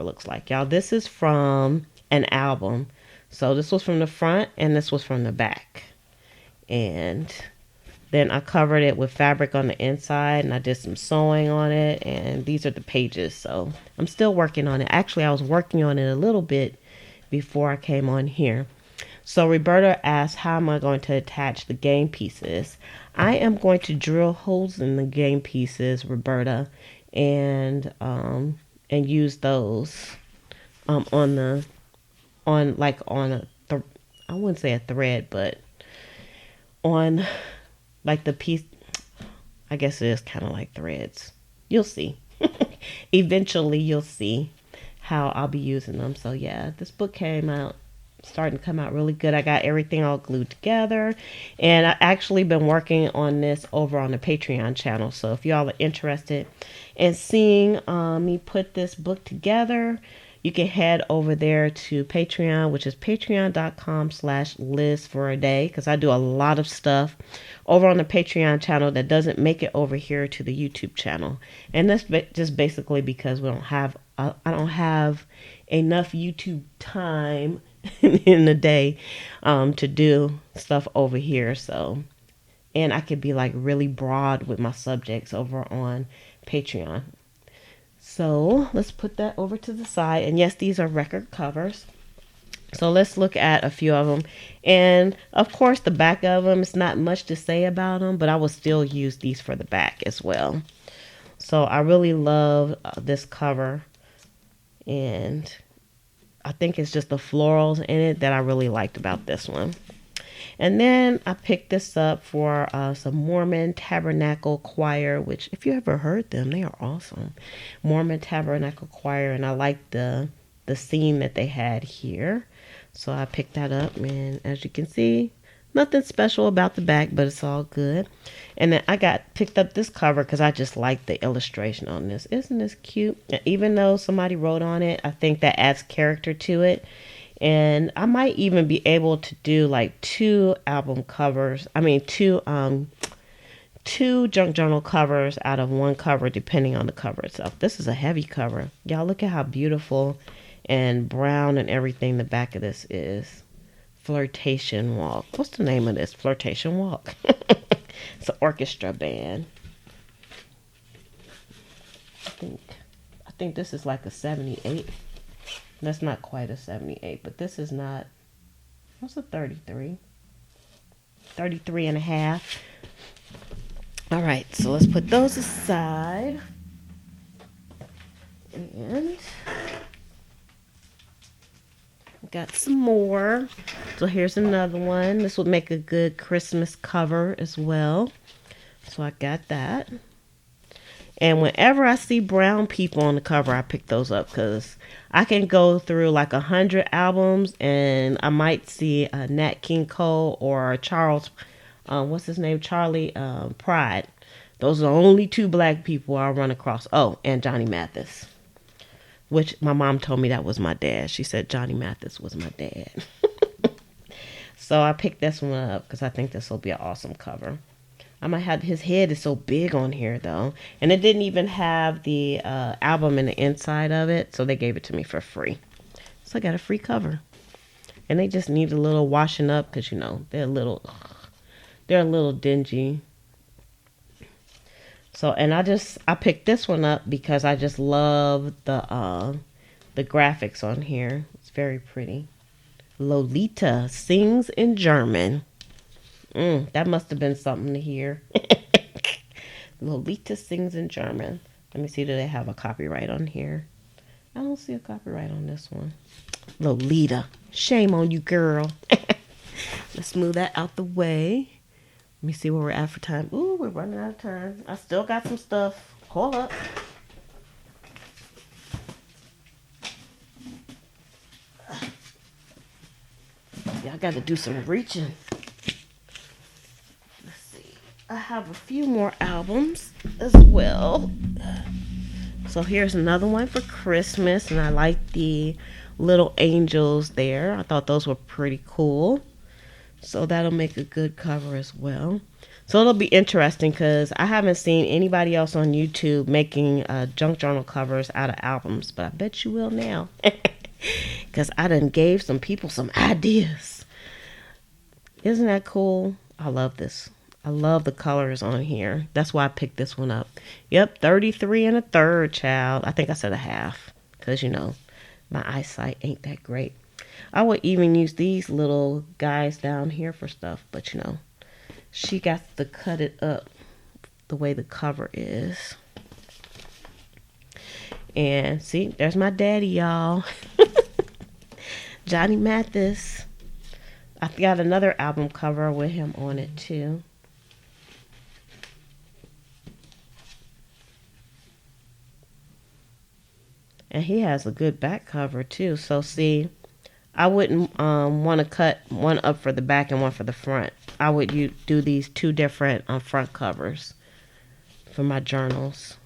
looks like, y'all. This is from an album. So this was from the front and this was from the back. And then I covered it with fabric on the inside, and I did some sewing on it, and these are the pages. So I'm still working on it. Actually, I was working on it a little bit before I came on here. So Roberta asked, how am I going to attach the game pieces? I am going to drill holes in the game pieces, Roberta, and use those I wouldn't say a thread, but on like the piece. I guess it is kind of like threads. You'll see. Eventually you'll see how I'll be using them. So yeah, this book starting to come out really good. I got everything all glued together, and I actually been working on this over on the Patreon channel. So if y'all are interested in seeing me put this book together, you can head over there to Patreon, which is patreon.com/LizForAday, because I do a lot of stuff over on the Patreon channel that doesn't make it over here to the YouTube channel. And that's just basically because I don't have enough YouTube time in the day to do stuff over here. So, and I could be like really broad with my subjects over on Patreon. So let's put that over to the side. And yes, these are record covers. So let's look at a few of them. And of course, the back of them, it's not much to say about them, but I will still use these for the back as well. So I really love this cover. And I think it's just the florals in it that I really liked about this one. And then I picked this up for some Mormon Tabernacle Choir, which if you ever heard them, they are awesome. Mormon Tabernacle Choir, and I like the scene that they had here. So I picked that up, and as you can see, nothing special about the back, but it's all good. And then I picked up this cover because I just like the illustration on this. Isn't this cute? Even though somebody wrote on it, I think that adds character to it. And I might even be able to do like two album covers. I mean, two junk journal covers out of one cover, depending on the cover itself. This is a heavy cover. Y'all look at how beautiful and brown and everything the back of this is. Flirtation Walk. What's the name of this? Flirtation Walk. It's an orchestra band. I think this is like a 78. That's not quite a 78, but this is not. What's a 33? 33 and a half. All right, so let's put those aside. And got some more. So here's another one. This would make a good Christmas cover as well. So I got that. And whenever I see brown people on the cover, I pick those up because I can go through like 100 albums and I might see a Nat King Cole or Charles, what's his name? Charlie Pride. Those are the only two black people I'll run across. Oh, and Johnny Mathis, which my mom told me that was my dad. She said Johnny Mathis was my dad. So I picked this one up because I think this will be an awesome cover. I might have, his head is so big on here though, and it didn't even have the album in the inside of it, so they gave it to me for free. So I got a free cover, and they just need a little washing up because you know they're a little dingy. So and I picked this one up because I just love the graphics on here. It's very pretty. Lolita sings in German. That must have been something to hear. Lolita sings in German. Let me see, do they have a copyright on here? I don't see a copyright on this one. Lolita. Shame on you, girl. Let's move that out the way. Let me see where we're at for time. Ooh, we're running out of time. I still got some stuff. Hold up. Yeah, I got to do some reaching. I have a few more albums as well. So here's another one for Christmas, and I like the little angels there. I thought those were pretty cool. So that'll make a good cover as well. So it'll be interesting because I haven't seen anybody else on YouTube making junk journal covers out of albums, but I bet you will now. Because I done gave some people some ideas. Isn't that cool? I love this. I love the colors on here. That's why I picked this one up. Yep, 33 and a third, child. I think I said a half because, you know, my eyesight ain't that great. I would even use these little guys down here for stuff, but, you know, she got to cut it up the way the cover is. And see, there's my daddy, y'all. Johnny Mathis. I got another album cover with him on it, too. And he has a good back cover too. So see, I wouldn't want to cut one up for the back and one for the front. I would do these two different front covers for my journals.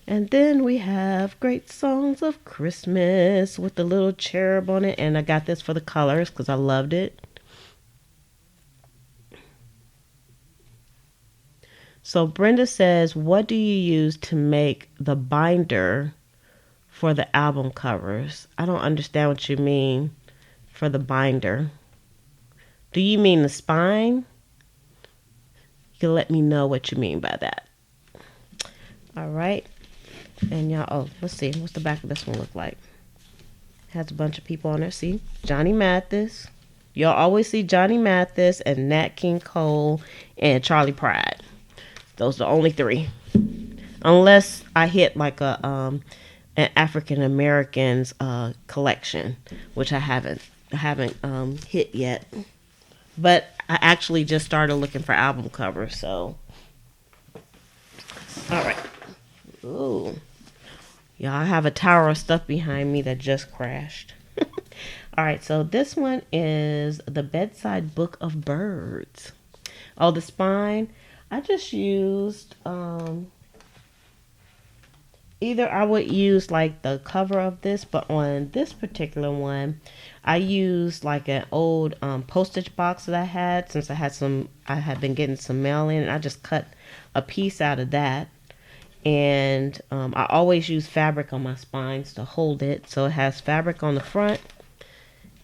And then we have Great Songs of Christmas with the little cherub on it. And I got this for the colors because I loved it. So Brenda says, what do you use to make the binder for the album covers? I don't understand what you mean for the binder. Do you mean the spine? You can let me know what you mean by that. All right. And y'all, oh, let's see. What's the back of this one look like? Has a bunch of people on there. See, Johnny Mathis. You'll always see Johnny Mathis and Nat King Cole and Charlie Pride. Those are the only three. Unless I hit like an African Americans collection, which I haven't hit yet. But I actually just started looking for album covers, so all right. Ooh. Y'all, I have a tower of stuff behind me that just crashed. All right, so this one is The Bedside Book of Birds. Oh, the spine. I just used either I would use like the cover of this, but on this particular one, I used like an old postage box that I had since I had been getting some mail in, and I just cut a piece out of that. And I always use fabric on my spines to hold it, so it has fabric on the front,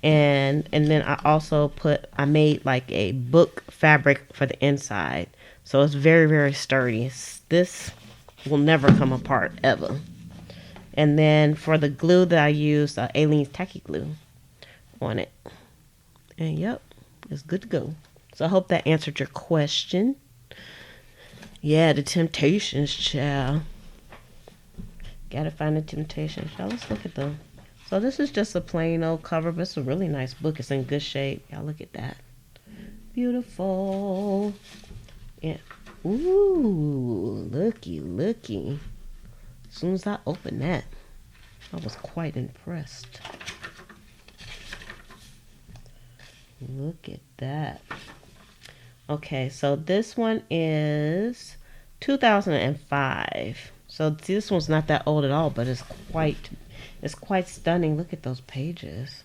and then I made like a book fabric for the inside, so it's very, very sturdy. This will never come apart ever. And then for the glue that I used, Aleene's tacky glue on it, and yep, it's good to go. So I hope that answered your question. Yeah, the Temptations, child. Gotta find the Temptations, y'all. Let's look at them. So this is just a plain old cover, but it's a really nice book. It's in good shape. Y'all look at that. Beautiful. Yeah. Ooh, looky, looky. As soon as I opened that, I was quite impressed. Look at that. Okay, so this one is 2005. So this one's not that old at all, but it's quite stunning. Look at those pages.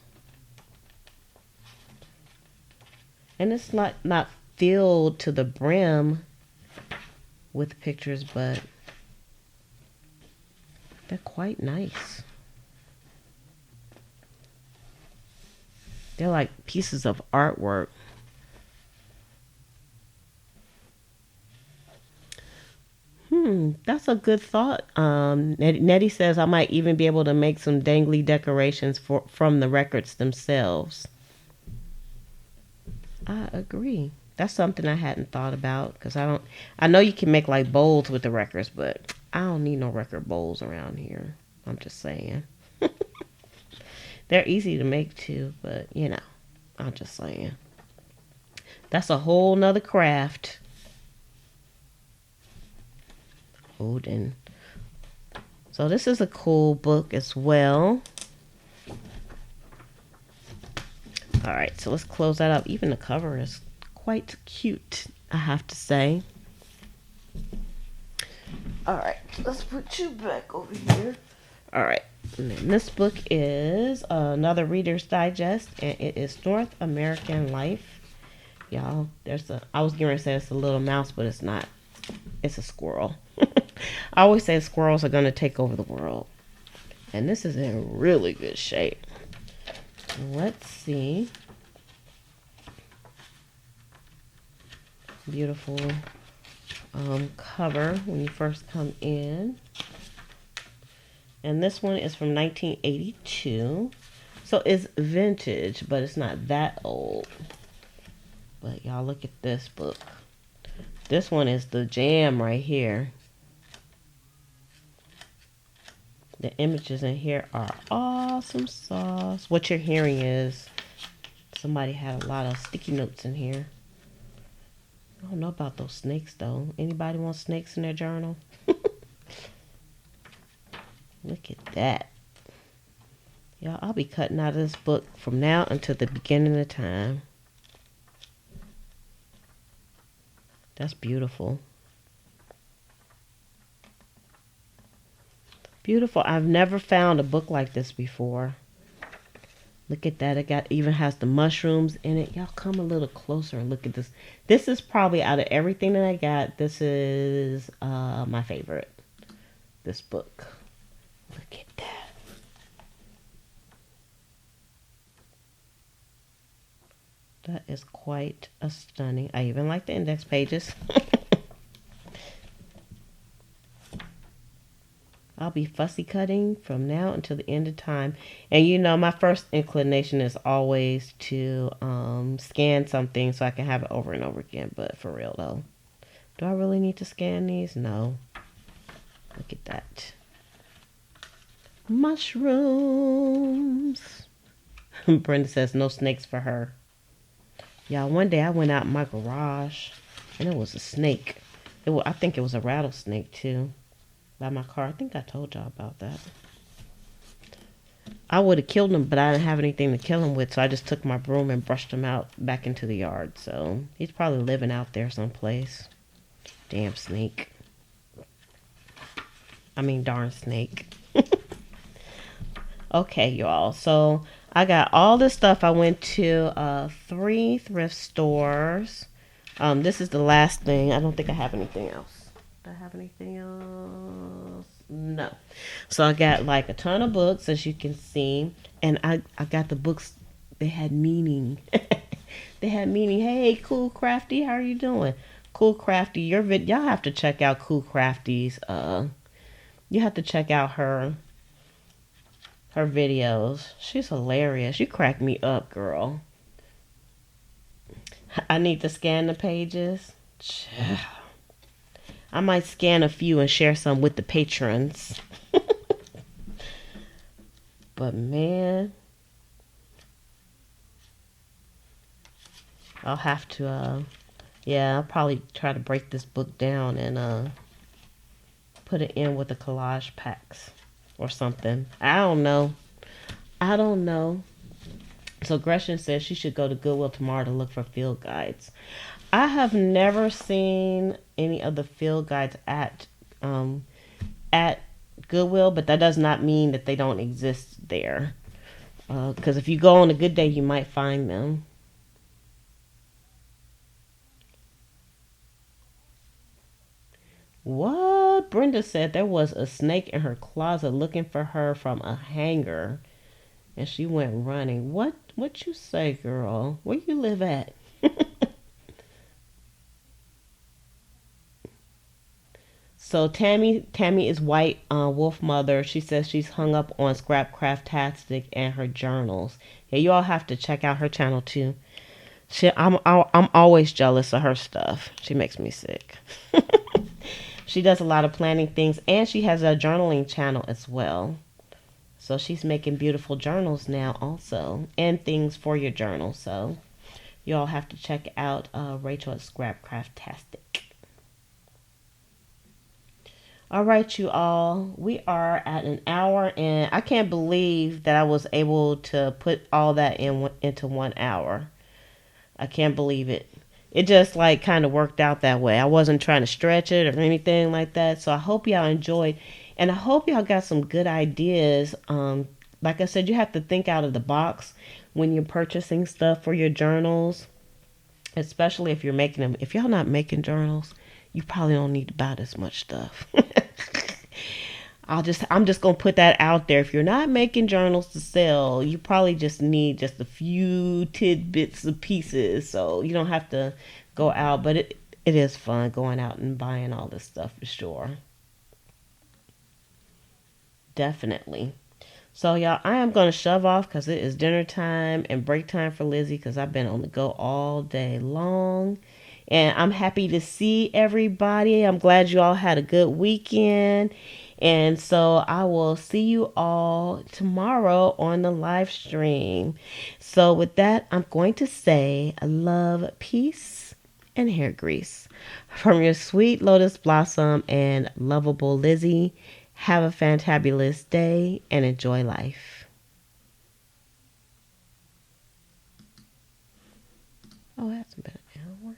And it's not filled to the brim with pictures, but they're quite nice. They're like pieces of artwork. That's a good thought. Nettie says I might even be able to make some dangly decorations from the records themselves. I agree. That's something I hadn't thought about because I know you can make like bowls with the records, but I don't need no record bowls around here. I'm just saying. They're easy to make too, but I'm just saying. That's a whole nother craft. Odin. So this is a cool book as well. All right, so let's close that up. Even the cover is quite cute, I have to say. All right, let's put you back over here. All right, and then this book is another Reader's Digest, and it is North American Life. Y'all, I was going to say it's a little mouse, but it's not. It's a squirrel. I always say squirrels are going to take over the world. And this is in really good shape. Let's see. Beautiful cover when you first come in. And this one is from 1982. So it's vintage, but it's not that old. But y'all look at this book. This one is the jam right here. The images in here are awesome sauce. What you're hearing is somebody had a lot of sticky notes in here. I don't know about those snakes though. Anybody want snakes in their journal? Look at that. Y'all, I'll be cutting out of this book from now until the beginning of time. That's beautiful. Beautiful. I've never found a book like this before. Look at that. It even has the mushrooms in it. Y'all come a little closer and look at this. This is probably out of everything that I got, this is my favorite. This book. Look at that. That is quite a stunning. I even like the index pages. I'll be fussy cutting from now until the end of time. And you know, my first inclination is always to scan something so I can have it over and over again. But for real though, do I really need to scan these? No. Look at that. Mushrooms. Brenda says no snakes for her. Y'all, one day I went out in my garage and it was a snake. I think it was a rattlesnake too. By my car. I think I told y'all about that. I would have killed him, but I didn't have anything to kill him with, so I just took my broom and brushed him out back into the yard. So he's probably living out there someplace. Damn snake. I mean, darn snake. Okay, y'all. So I got all this stuff. I went to 3 thrift stores. This is the last thing. I don't think I have anything else. Do I have anything else? No. So I got like a ton of books, as you can see. And I got the books. They had meaning. They had meaning. Hey, Cool Crafty, how are you doing? Cool Crafty, y'all have to check out Cool Crafty's. You have to check out her videos. She's hilarious. You crack me up, girl. I need to scan the pages. I might scan a few and share some with the patrons. But man, I'll have to yeah, I'll probably try to break this book down and put it in with the collage packs or something. I don't know. So Gresham says she should go to Goodwill tomorrow to look for field guides. I have never seen any of the field guides at Goodwill, but that does not mean that they don't exist there. Because if you go on a good day, you might find them. What? Brenda said there was a snake in her closet looking for her from a hanger, and she went running. What you say, girl? Where you live at? So Tammy is white wolf mother. She says she's hung up on Scrapcraftastic and her journals. Yeah, you all have to check out her channel too. I'm always jealous of her stuff. She makes me sick. She does a lot of planning things, and she has a journaling channel as well. So she's making beautiful journals now also, and things for your journal. So you all have to check out Rachel at Scrapcraftastic. All right, you all. We are at an hour, and I can't believe that I was able to put all that into 1 hour. I can't believe it. It just like kind of worked out that way. I wasn't trying to stretch it or anything like that. So I hope y'all enjoyed, and I hope y'all got some good ideas. Like I said, you have to think out of the box when you're purchasing stuff for your journals, especially if you're making them. If y'all not making journals, you probably don't need to buy this much stuff. I'm just gonna put that out there. If you're not making journals to sell, you probably just need just a few tidbits of pieces, so you don't have to go out. But it is fun going out and buying all this stuff for sure. Definitely. So y'all, I am gonna shove off because it is dinner time and break time for Lizzie because I've been on the go all day long. And I'm happy to see everybody. I'm glad you all had a good weekend. And so I will see you all tomorrow on the live stream. So with that, I'm going to say love, peace, and hair grease. From your sweet lotus blossom and lovable Lizzie, have a fantabulous day and enjoy life. Oh, that's been an hour.